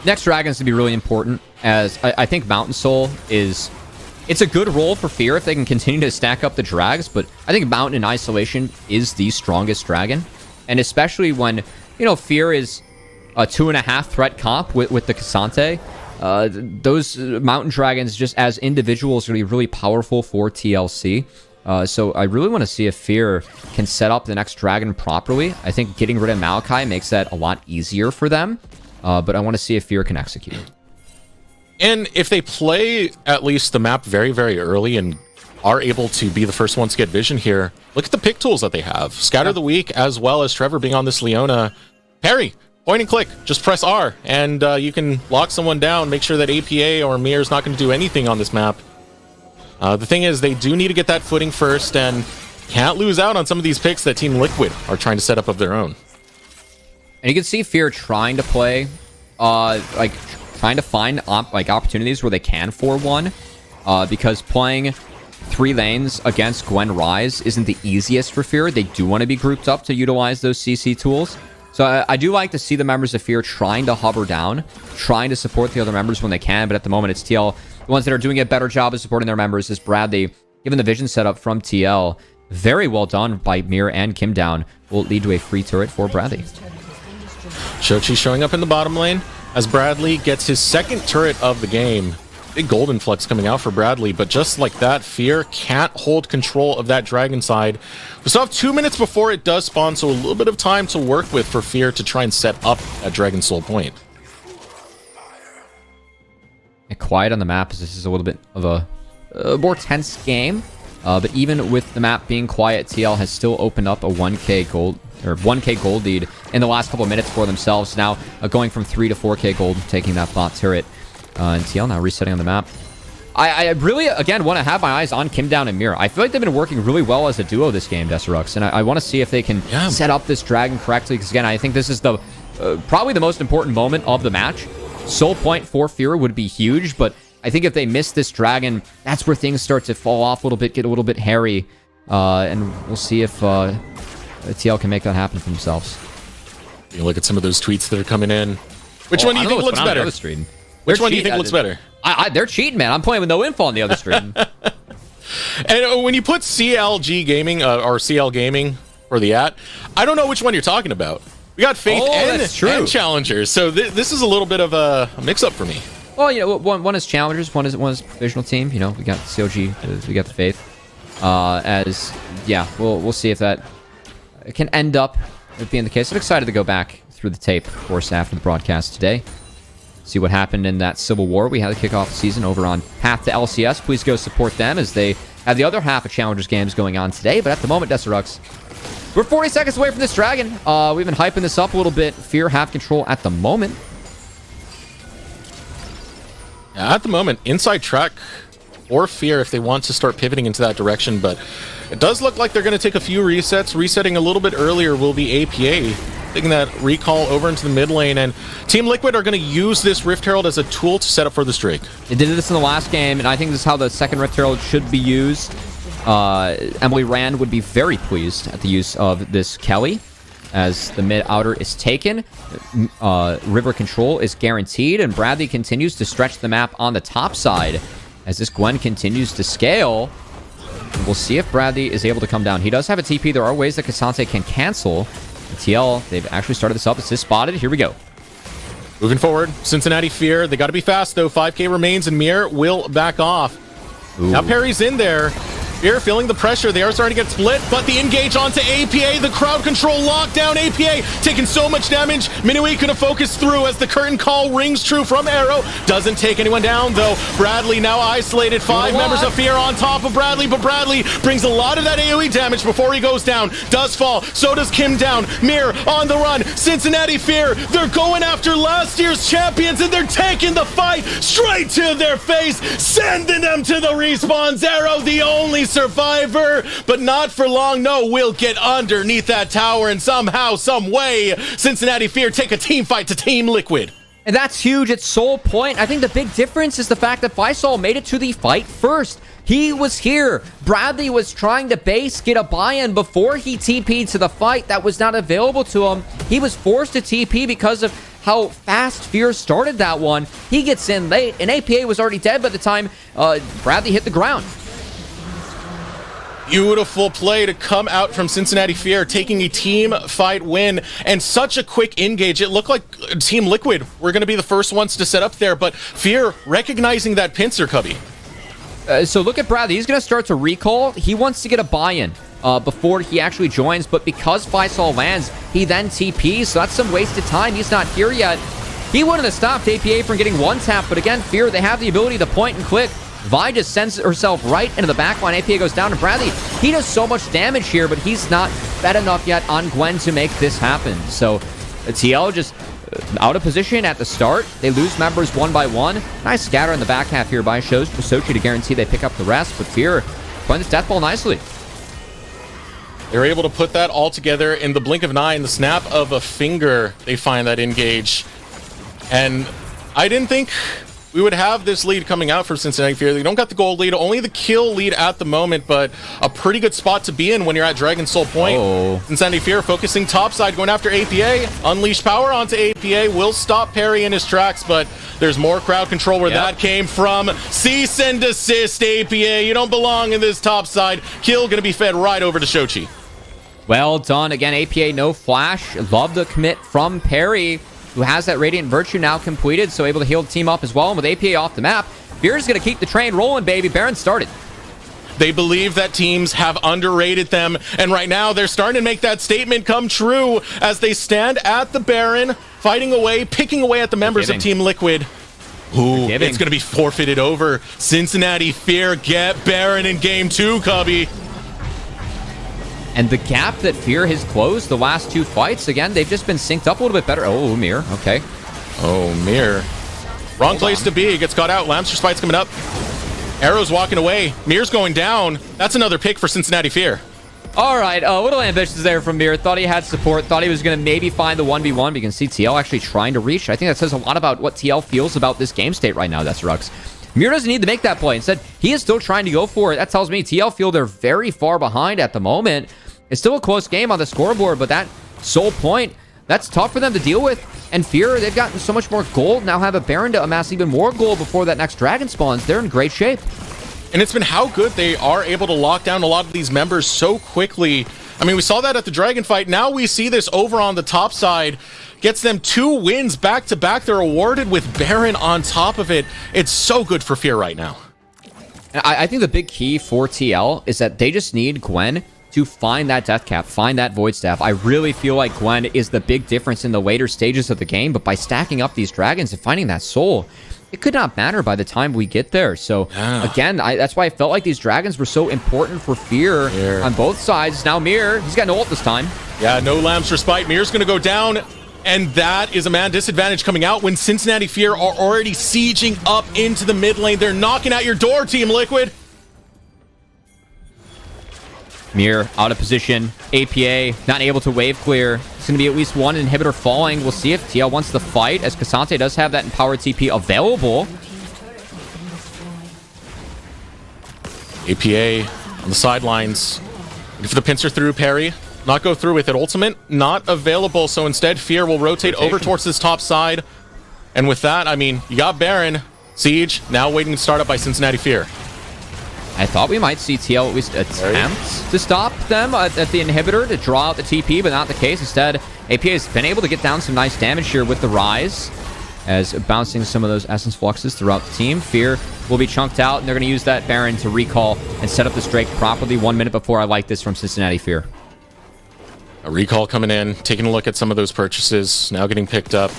Next Dragon's to be really important, as I think Mountain Soul it's a good role for Fear if they can continue to stack up the drags, but I think Mountain in isolation is the strongest dragon. And especially when, Fear is a 2.5 threat comp with the Cassante. those mountain dragons just as individuals are really powerful for TLC. So I really want to see if Fear can set up the next dragon properly. I think getting rid of Maokai makes that a lot easier for them. But I want to see if Fear can execute. And if they play at least the map very, very early and are able to be the first ones to get vision here, look at the pick tools that they have. Scatter the Weak, as well as Trevor being on this Leona. Parry, point and click, just press R, and you can lock someone down, make sure that APA or Mir is not going to do anything on this map. The thing is, they do need to get that footing first, and can't lose out on some of these picks that Team Liquid are trying to set up of their own. And you can see Fear trying to play, trying to find opportunities where they can 4-1, because playing 3 lanes against Gwen Rise isn't the easiest for Fear. They do want to be grouped up to utilize those CC tools. So I do like to see the members of Fear trying to hover down, trying to support the other members when they can, but at the moment it's TL. The ones that are doing a better job of supporting their members is Bradley, given the vision setup from TL. Very well done by Mir and Kim Down. Will lead to a free turret for Bradley. Shochi showing up in the bottom lane as Bradley gets his second turret of the game. Big golden flex coming out for Bradley, but just like that, Fear can't hold control of that dragon side. We still have 2 minutes before it does spawn, so a little bit of time to work with for Fear to try and set up that Dragon Soul point. And quiet on the map, as this is a little bit of a more tense game. But even with the map being quiet, TL has still opened up a 1k gold lead in the last couple of minutes for themselves. Now going from 3 to 4k gold, taking that bot turret. And TL now resetting on the map. I really, again, want to have my eyes on Kim Down and Mir. I feel like they've been working really well as a duo this game, Deserux. And I want to see if they can set up this dragon correctly. Because, again, I think this is the probably the most important moment of the match. Soul point for Fear would be huge. But I think if they miss this dragon, that's where things start to fall off a little bit, get a little bit hairy. And we'll see if TL can make that happen for themselves. You look at some of those tweets that are coming in. Which one do you think looks better? Which one do you think looks better? They're cheating, man. I'm playing with no info on the other stream. And when you put CLG Gaming or CL Gaming or the I don't know which one you're talking about. We got Faith and Challengers, so this is a little bit of a mix-up for me. Well, you know, one is Challengers, one is provisional team. You know, we got CLG, we got the Faith. We'll see if that can end up being the case. I'm excited to go back through the tape, of course, after the broadcast today. See what happened in that Civil War. We had to kick off the season over on Path to LCS. Please go support them as they have the other half of Challengers games going on today. But at the moment, Deserux, we're 40 seconds away from this dragon. We've been hyping this up a little bit. Fear have control at the moment. Yeah, at the moment, inside track or Fear if they want to start pivoting into that direction. But it does look like they're going to take a few resets. Resetting a little bit earlier will be APA. Taking that recall over into the mid lane, and Team Liquid are going to use this Rift Herald as a tool to set up for this Drake. They did this in the last game, and I think this is how the second Rift Herald should be used. Emily Rand would be very pleased at the use of this Kelly, as the mid outer is taken. River control is guaranteed, and Bradley continues to stretch the map on the top side as this Gwen continues to scale. We'll see if Bradley is able to come down. He does have a TP. There are ways that Cassante can cancel. TL, they've actually started this up. It's just spotted. Here we go. Moving forward, Cincinnati Fear. They got to be fast, though. 5k remains, and Mir will back off. Ooh. Now Perry's in there. Fear feeling the pressure. They are starting to get split, but the engage onto APA. The crowd control lockdown. APA taking so much damage. Minui gonna focus through as the curtain call rings true from Arrow. Doesn't take anyone down, though. Bradley now isolated. 5 members of Fear on top of Bradley, but Bradley brings a lot of that AoE damage before he goes down. Does fall. So does Kim Down. Mir on the run. Cincinnati Fear. They're going after last year's champions, and they're taking the fight straight to their face, sending them to the respawns. Arrow, the only survivor, but not for long. No, we'll get underneath that tower, and somehow, some way, Cincinnati Fear take a team fight to Team Liquid. And that's huge at Soul Point. I think the big difference is the fact that Faisal made it to the fight first. He was here. Bradley was trying to base, get a buy-in before he TP'd to the fight. That was not available to him. He was forced to TP because of how fast Fear started that one. He gets in late, and APA was already dead by the time Bradley hit the ground. Beautiful play to come out from Cincinnati Fear, taking a team fight win, and such a quick engage. It looked like Team Liquid were going to be the first ones to set up there, but Fear recognizing that pincer, Cubby. So look at Bradley. He's going to start to recall. He wants to get a buy-in before he actually joins, but because Faisal lands, he then TPs, so that's some wasted time. He's not here yet. He wouldn't have stopped APA from getting one tap, but again, Fear, they have the ability to point and click. Vi just sends herself right into the backline. APA goes down to Bradley. He does so much damage here, but he's not fed enough yet on Gwen to make this happen. So TL just out of position at the start. They lose members one by one. Nice scatter in the back half here by Sochi to guarantee they pick up the rest, but Fear playing this death ball nicely. They're able to put that all together in the blink of an eye, in the snap of a finger. They find that engage. And I didn't think we would have this lead coming out for Cincinnati Fear. They don't got the gold lead, only the kill lead at the moment, but a pretty good spot to be in when you're at Dragon Soul Point. Cincinnati Fear focusing topside, going after APA. Unleash power onto APA, will stop Perry in his tracks, but there's more crowd control where that came from. Cease and desist, APA. You don't belong in this topside. Kill gonna be fed right over to Shochi. Well done. Again, APA no flash. Love the commit from Perry, who has that Radiant Virtue now completed, so able to heal the team up as well. And with APA off the map, Fear's going to keep the train rolling, baby. Baron started. They believe that teams have underrated them, and right now they're starting to make that statement come true as they stand at the Baron, fighting away, picking away at the members of Team Liquid. Ooh, it's going to be forfeited over. Cincinnati Fear get Baron in game 2, Cubby. And the gap that Fear has closed the last two fights, again, they've just been synced up a little bit better. Oh, Mir, okay. Oh, Mir. Wrong place to be. He gets caught out. Lamster Spite's coming up. Arrow's walking away. Mir's going down. That's another pick for Cincinnati Fear. All right, a little ambitious there from Mir. Thought he had support. Thought he was going to maybe find the 1v1. But you can see TL actually trying to reach. I think that says a lot about what TL feels about this game state right now. That's Rux. Mir doesn't need to make that play. Instead, he is still trying to go for it. That tells me TL feel they're very far behind at the moment. It's still a close game on the scoreboard, but that Soul Point, that's tough for them to deal with. And Fear, they've gotten so much more gold, now have a Baron to amass even more gold before that next Dragon spawns. They're in great shape. And it's been how good they are able to lock down a lot of these members so quickly. I mean, we saw that at the Dragon fight. Now we see this over on the top side. Gets them 2 wins back-to-back. They're awarded with Baron on top of it. It's so good for Fear right now. I think the big key for TL is that they just need Gwen to find that Death Cap, find that Void Staff. I really feel like Gwen is the big difference in the later stages of the game, but by stacking up these dragons and finding that soul, it could not matter by the time we get there. So, again, that's why I felt like these dragons were so important for Fear on both sides. Now Mir, he's got no ult this time. Yeah, no Lambs for Spite. Mir's going to go down, and that is a man disadvantage coming out when Cincinnati Fear are already sieging up into the mid lane. They're knocking at your door, Team Liquid. Mir out of position. APA not able to wave clear. It's going to be at least one inhibitor falling. We'll see if TL wants to fight, as Cassante does have that empowered TP available. APA on the sidelines. If the pincer through Perry, not go through with it. Ultimate not available, so instead Fear will rotate over towards this top side. And with that, I mean, you got Baron. Siege now waiting to start up by Cincinnati Fear. I thought we might see TL at least attempt to stop them at the inhibitor to draw out the TP, but not the case. Instead, APA has been able to get down some nice damage here with the Rise, as bouncing some of those Essence Fluxes throughout the team. Fear will be chunked out, and they're going to use that Baron to recall and set up this Drake properly 1 minute before. I like this from Cincinnati Fear. A recall coming in, taking a look at some of those purchases, now getting picked up.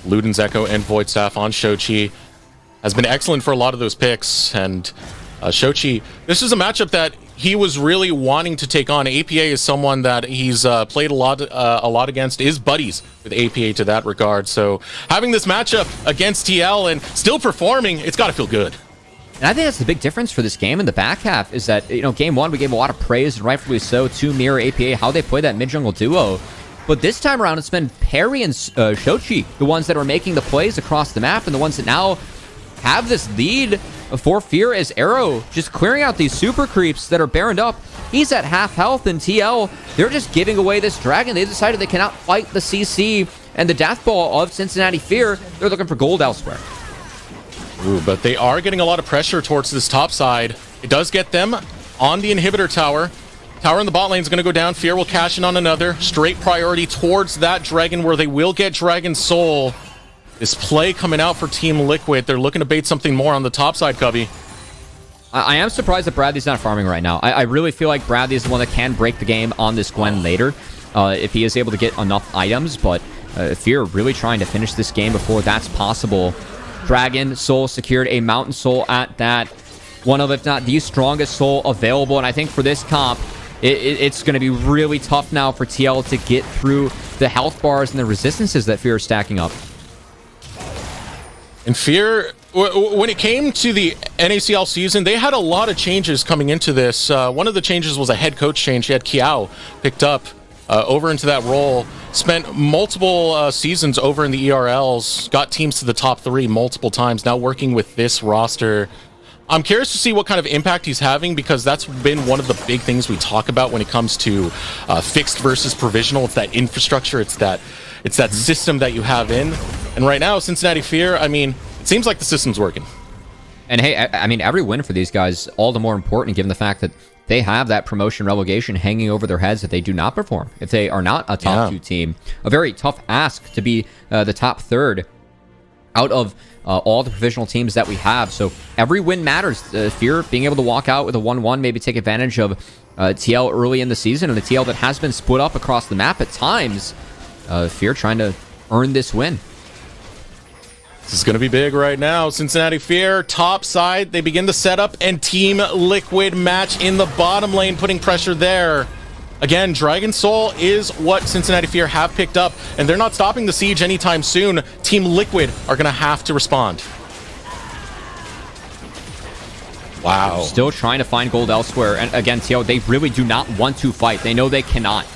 Luden's Echo and Void Staff on Shochi has been excellent for a lot of those picks, and Shochi, this is a matchup that he was really wanting to take on. APA is someone that he's played a lot against, is buddies with APA to that regard. So having this matchup against TL and still performing, it's got to feel good. And I think that's the big difference for this game in the back half is that, you know, game 1, we gave a lot of praise, and rightfully so, to Mirror APA, how they play that mid-jungle duo. But this time around, it's been Perry and Shochi, the ones that are making the plays across the map, and the ones that now have this lead for Fear as Arrow just clearing out these super creeps that are baroned up. He's at half health, and TL, they're just giving away this dragon. They decided they cannot fight the CC and the Death Ball of Cincinnati Fear. They're looking for gold elsewhere. Ooh, but they are getting a lot of pressure towards this top side. It does get them on the inhibitor tower. Tower in the bot lane is going to go down. Fear will cash in on another. Straight priority towards that Dragon, where they will get Dragon Soul. This play coming out for Team Liquid. They're looking to bait something more on the top side, Cubby. I am surprised that Bradley's not farming right now. I really feel like Bradley is the one that can break the game on this Gwen later, if he is able to get enough items, but Fear really trying to finish this game before that's possible. Dragon Soul secured, a Mountain Soul at that. One of, if not the strongest soul available, and I think for this comp, it's going to be really tough now for TL to get through the health bars and the resistances that Fear is stacking up. And Fear, when it came to the NACL season, they had a lot of changes coming into this. One of the changes was a head coach change. He had Kiao picked up over into that role. Spent multiple seasons over in the ERLs. Got teams to the top 3 multiple times. Now working with this roster. I'm curious to see what kind of impact he's having, because that's been one of the big things we talk about when it comes to fixed versus provisional. It's that infrastructure. It's that system that you have in. And right now, Cincinnati Fear, I mean, it seems like the system's working. And hey, I mean, every win for these guys, all the more important given the fact that they have that promotion relegation hanging over their heads if they do not perform. If they are not a top 2 team. A very tough ask to be the top 3rd out of all the provisional teams that we have. So every win matters. Fear being able to walk out with a 1-1, maybe take advantage of TL early in the season, and the TL that has been split up across the map at times. Fear trying to earn this win. This is going to be big right now. Cincinnati Fear, top side. They begin the setup, and Team Liquid match in the bottom lane, putting pressure there. Again, Dragon Soul is what Cincinnati Fear have picked up, and they're not stopping the siege anytime soon. Team Liquid are going to have to respond. Wow. Still trying to find gold elsewhere. And again, TL, they really do not want to fight. They know they cannot.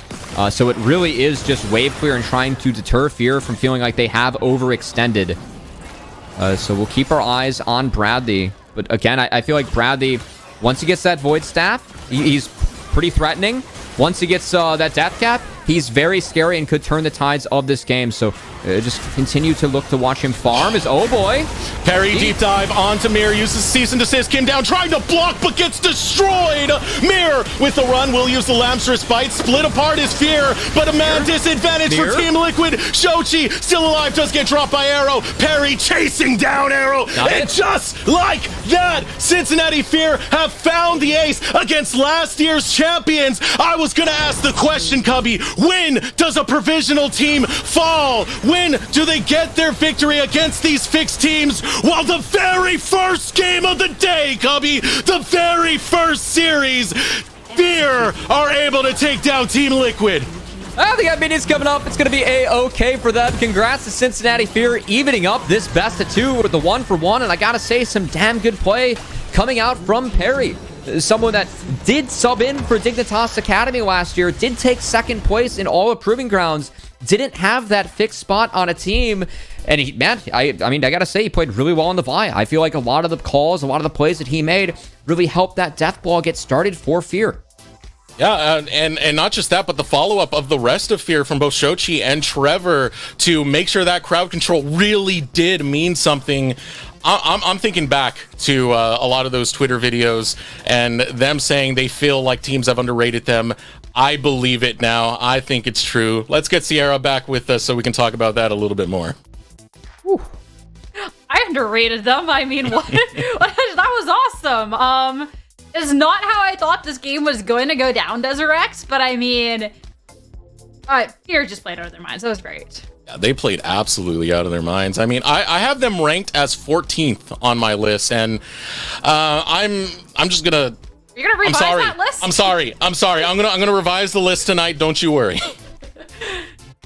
So it really is just wave clear and trying to deter Fear from feeling like they have overextended. So we'll keep our eyes on Bradley. But again, I feel like Bradley, once he gets that Void Staff, he's pretty threatening. Once he gets that Death Cap, he's very scary and could turn the tides of this game. So just continue to look to watch him farm. Oh boy. Parry deep dive onto Mir, uses cease and desist, Kim down, trying to block, but gets destroyed. Mir with the run will use the Lamstress bite. Split apart is Fear, but a man disadvantage for Team Liquid. Shochi still alive, does get dropped by Arrow. Parry chasing down Arrow. And just like that, Cincinnati Fear have found the ace against last year's champions. I was gonna ask the question, Cubby, when does a provisional team fall? When do they get their victory against these fixed teams? Well, the very first game of the day, Cubby, the very first series, Fear are able to take down Team Liquid. I think that meeting's coming up. It's going to be A-OK for them. Congrats to Cincinnati Fear evening up this best of 2 with the 1-for-1. And I got to say, some damn good play coming out from Perry. Someone that did sub in for Dignitas Academy last year, did take 2nd place in all of Proving Grounds, didn't have that fixed spot on a team. And he, man, I mean, I gotta say, he played really well in the Vi. I feel like a lot of the calls, a lot of the plays that he made really helped that death ball get started for Fear. Yeah, and not just that, but the follow-up of the rest of Fear from both Shochi and Trevor to make sure that crowd control really did mean something. I'm thinking back to a lot of those Twitter videos and them saying they feel like teams have underrated them. I believe it now. I think it's true. Let's get Sierra back with us so we can talk about that a little bit more. Whew. I underrated them. I mean, what? That was awesome. It's not how I thought this game was going to go down, Deserex, but I mean, Fear just played out of their minds. That was great. Yeah, they played absolutely out of their minds. I mean, I have them ranked as 14th on my list, and I'm just gonna. You're gonna revise that list? I'm sorry. I'm gonna revise the list tonight. Don't you worry.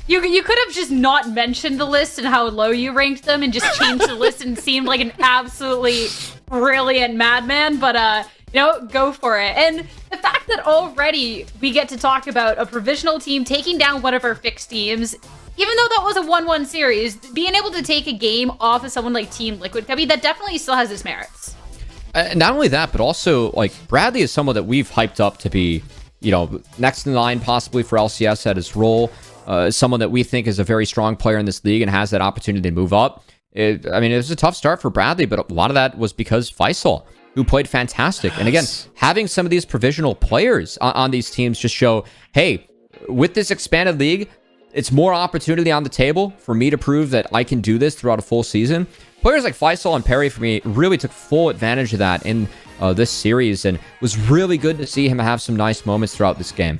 You could have just not mentioned the list and how low you ranked them, and just changed the list and seemed like an absolutely brilliant madman. But you know, go for it. And the fact that already we get to talk about a provisional team taking down one of our fixed teams, even though that was a 1-1 series, being able to take a game off of someone like Team Liquid, Cubby, that definitely still has its merits. Not only that, but also, like, Bradley is someone that we've hyped up to be, you know, next in line possibly for LCS at his role. Someone that we think is a very strong player in this league and has that opportunity to move up. I mean, it was a tough start for Bradley, but a lot of that was because Faisal, who played fantastic. And again, having some of these provisional players on these teams just show, hey, with this expanded league, it's more opportunity on the table for me to prove that I can do this throughout a full season. Players like Faisal and Perry, for me, really took full advantage of that in this series, and was really good to see him have some nice moments throughout this game.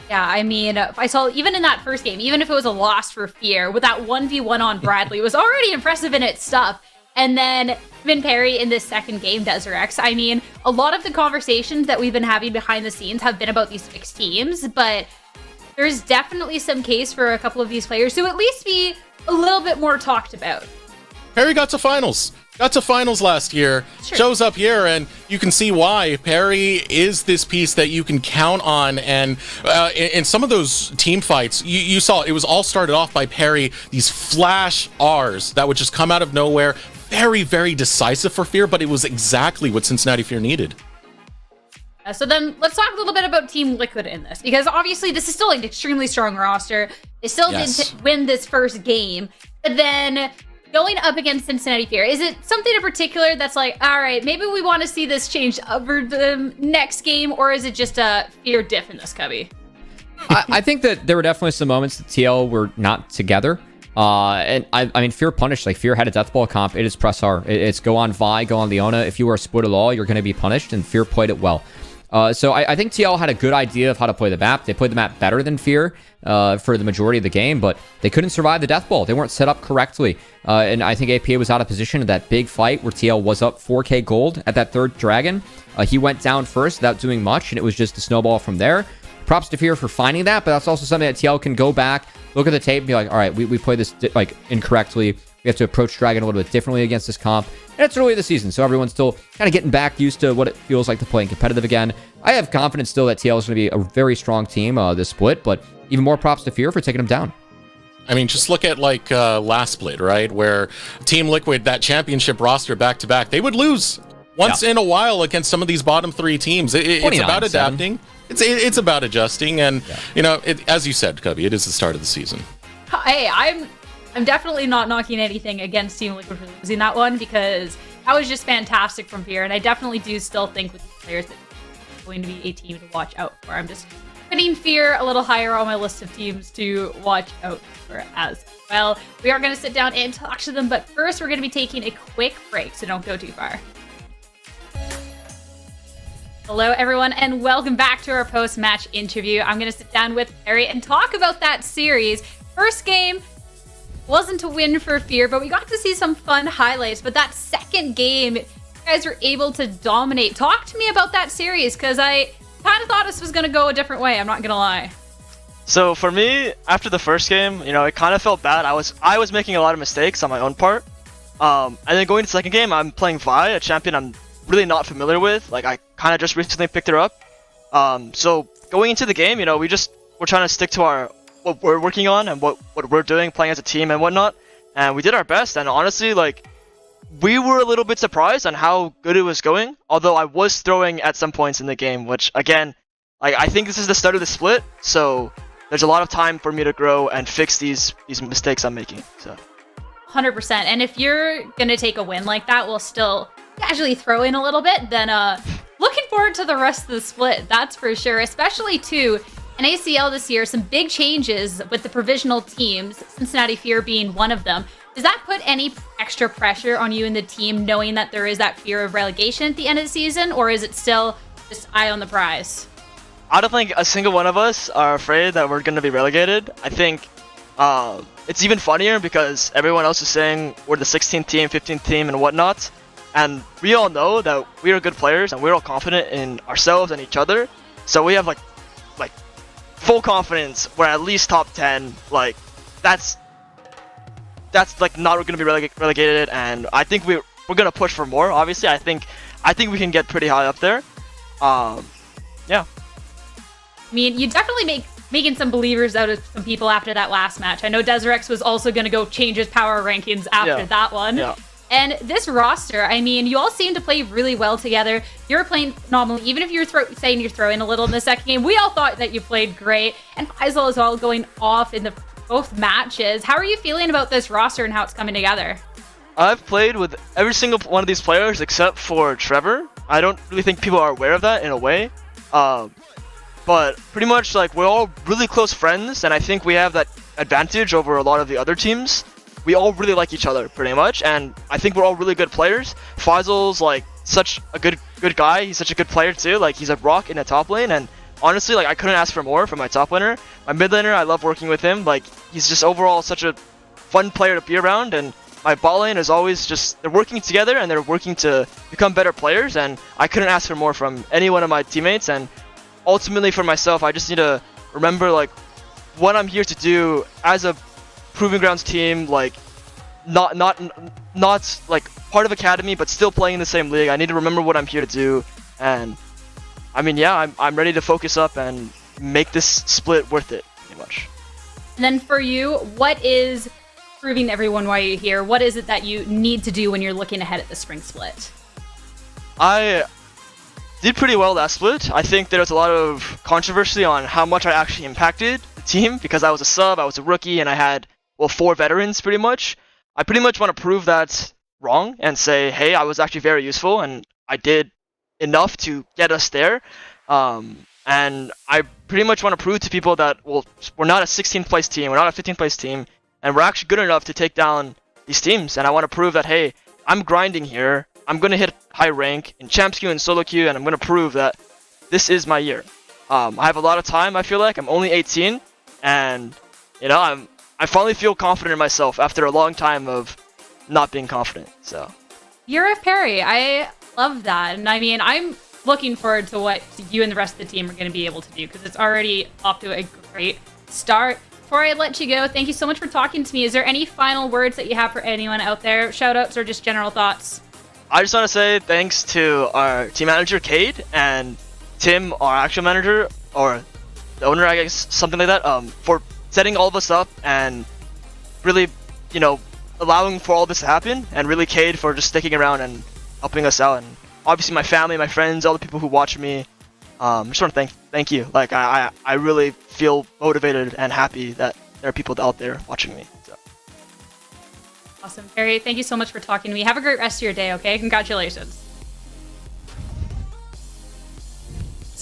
Yeah, I mean, Faisal, even in that first game, even if it was a loss for Fear, with that 1v1 on Bradley, was already impressive in its stuff. And then Vin Perry in this second game, Deserex. I mean, a lot of the conversations that we've been having behind the scenes have been about these fixed teams, but there's definitely some case for a couple of these players to at least be a little bit more talked about. Perry got to finals. Got to finals last year. Sure. Shows up here, and you can see why. Perry is this piece that you can count on, and in some of those team fights, you saw it was all started off by Perry, these flash Rs that would just come out of nowhere. Very, very decisive for Fear, but it was exactly what Cincinnati Fear needed. So then let's talk a little bit about Team Liquid in this, because obviously this is still an extremely strong roster. They still did win this first game, but then going up against Cincinnati Fear, is it something in particular that's like, all right, maybe we want to see this change over the next game, or is it just a Fear diff in this, Cubby? I think that there were definitely some moments that TL were not together. And I mean, Fear punished. Like, Fear had a death ball comp. It is press R. It's go on Vi, go on Leona. If you are a split at all, you're going to be punished, and Fear played it well. So I think TL had a good idea of how to play the map. They played the map better than Fear for the majority of the game, but they couldn't survive the death ball. They weren't set up correctly. And I think APA was out of position in that big fight where TL was up 4k gold at that third dragon. He went down first without doing much, and it was just a snowball from there. Props to Fear for finding that, but that's also something that TL can go back, look at the tape, and be like, all right, we played this incorrectly. We have to approach Dragon a little bit differently against this comp. And it's early in the season, so everyone's still kind of getting back used to what it feels like to play in competitive again. I have confidence still that TL is going to be a very strong team this split, but even more props to Fear for taking them down. I mean, just look at last split, right? Where Team Liquid, that championship roster back-to-back, they would lose once in a while against some of these bottom three teams. It's about adapting. It's about adjusting. And, as you said, Cubby, it is the start of the season. Hey, I'm definitely not knocking anything against Team Liquid for losing that one, because that was just fantastic from Fear, and I definitely do still think with these players that it's going to be a team to watch out for. I'm just putting Fear a little higher on my list of teams to watch out for as well. We are going to sit down and talk to them, but first we're going to be taking a quick break, so don't go too far. Hello, everyone, and welcome back to our post-match interview. I'm going to sit down with Perry and talk about that series. First game wasn't a win for Fear, but we got to see some fun highlights. But that second game, you guys were able to dominate. Talk to me about that series, because I kind of thought this was going to go a different way. I'm not going to lie. So for me, after the first game, it kind of felt bad. I was making a lot of mistakes on my own part. And then going to the second game, I'm playing Vi, a champion I'm really not familiar with. Like, I kind of just recently picked her up. So going into the game, we're trying to stick to what we're working on and what we're doing, playing as a team and whatnot. And we did our best. And honestly, we were a little bit surprised on how good it was going. Although I was throwing at some points in the game, which again, I think this is the start of the split. So there's a lot of time for me to grow and fix these mistakes I'm making. So 100%. And if you're going to take a win like that, we'll still casually throw in a little bit, then looking forward to the rest of the split, that's for sure. Especially too, in ACL this year, some big changes with the provisional teams, Cincinnati Fear being one of them. Does that put any extra pressure on you and the team, knowing that there is that fear of relegation at the end of the season, or is it still just eye on the prize? I don't think a single one of us are afraid that we're going to be relegated. I think it's even funnier because everyone else is saying we're the 16th team, 15th team, and whatnot. And we all know that we are good players and we're all confident in ourselves and each other. So we have like full confidence we're at least top 10. That's not going to be relegated, and I think we're going to push for more. Obviously, I think we can get pretty high up there. Yeah. I mean, you definitely making some believers out of some people after that last match. I know Deserex was also going to go change his power rankings after that one. Yeah. And this roster, I mean, you all seem to play really well together. You're playing phenomenally. Even if you're saying you're throwing a little in the second game, we all thought that you played great. And Faisal as well, going off in the both matches. How are you feeling about this roster and how it's coming together? I've played with every single one of these players except for Trevor. I don't really think people are aware of that in a way. But pretty much like we're all really close friends, and I think we have that advantage over a lot of the other teams. We all really like each other pretty much, and I think we're all really good players. Faisal's like such a good guy. He's such a good player too. Like he's a rock in the top lane, and honestly, like I couldn't ask for more from my top laner. My mid laner, I love working with him. Like he's just overall such a fun player to be around, and my bot lane is always just, they're working together and they're working to become better players, and I couldn't ask for more from any one of my teammates. And ultimately for myself, I just need to remember like what I'm here to do as a Proving Grounds team, like not like part of Academy, but still playing in the same league. I need to remember what I'm here to do, and I mean, yeah, I'm ready to focus up and make this split worth it, pretty much. And then for you, what is proving to everyone why you're here? What is it that you need to do when you're looking ahead at the spring split? I did pretty well last split. I think there was a lot of controversy on how much I actually impacted the team because I was a sub, I was a rookie, and I had, well, 4 veterans pretty much. I pretty much want to prove that's wrong and say, hey, I was actually very useful and I did enough to get us there. And I pretty much want to prove to people that, well, we're not a 16th place team, we're not a 15th place team, and we're actually good enough to take down these teams. And I want to prove that, hey, I'm grinding here, I'm going to hit high rank in champs queue and solo queue, and I'm going to prove that this is my year. I have a lot of time, I feel like. I'm only 18, and, you know, I finally feel confident in myself after a long time of not being confident, so. You're a Perry. I love that. And I mean, I'm looking forward to what you and the rest of the team are going to be able to do because it's already off to a great start. Before I let you go, thank you so much for talking to me. Is there any final words that you have for anyone out there? Shoutouts or just general thoughts? I just want to say thanks to our team manager, Cade, and Tim, our actual manager, or the owner, I guess, something like that, for setting all of us up and really, you know, allowing for all this to happen, and really Cade for just sticking around and helping us out, and obviously my family, my friends, all the people who watch me. I just want to thank you. Like I really feel motivated and happy that there are people out there watching me. So. Awesome. Perry, thank you so much for talking to me. Have a great rest of your day, okay? Congratulations.